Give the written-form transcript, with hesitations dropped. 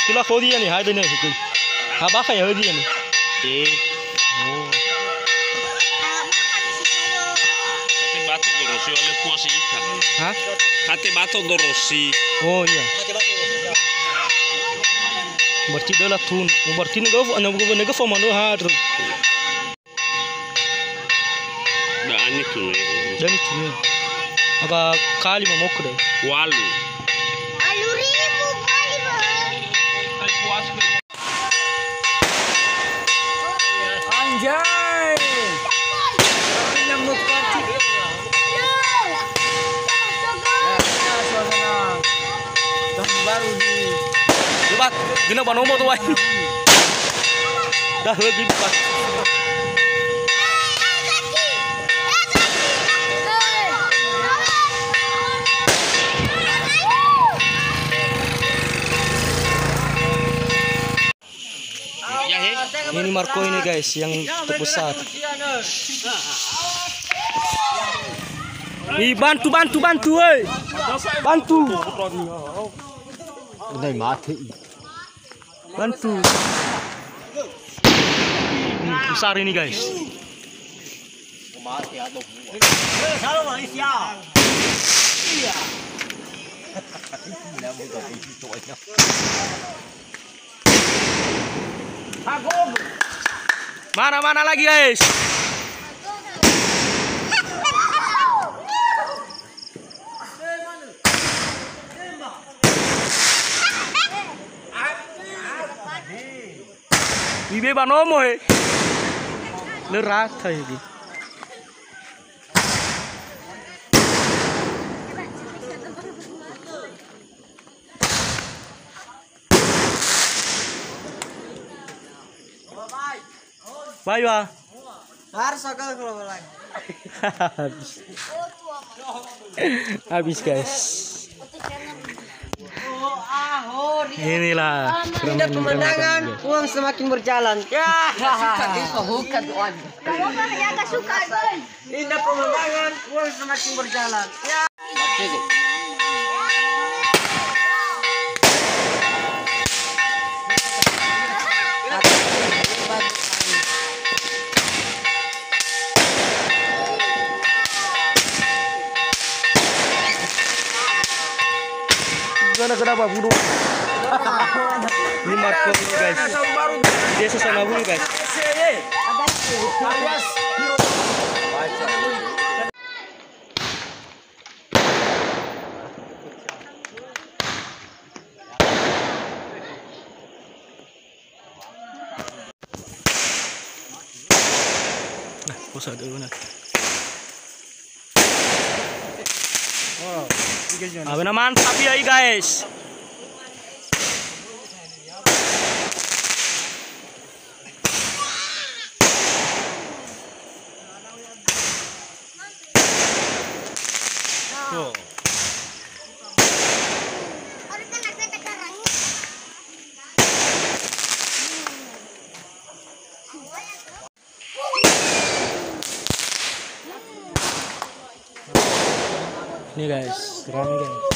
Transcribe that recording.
Sila kau dia ni, hai dia ni. Apa kaya dia ni? Oh. Kate bato dorosi oleh puasi ikan. Hah? Kate bato dorosi. Oh iya. Berarti dah lah tun. Berarti nega forman tu ha. Dah ani tu ni. Jadi tu ni. Apa kali mau kau dah? Walu. Alurimu kali bang. Anjay. Nyambut kaki. Suasana tahun baru di. Lebat, gina banomo tu wai. Dah lebih lebat. Ini Marco ini guys yang terbesar. Bantu, woi. Bantu. Udah mati. Bantu. Besar ini guys. Salam Malaysia. Iya. Mana lagi guys? Bibe banomo he. Lerat thầy gì? Bye ba. Harus sakal kalau lagi. Habis guys. Inilah Indah pemandangan, uang semakin berjalan. Ya. Indah pemandangan, uang semakin berjalan. Ya. Kenapa bunuh? Ini Marco ini guys. Dia sesama bulu guys. Nah, pos ada mana? Abang mantap ya guys. Oh. Ini guys, rame guys.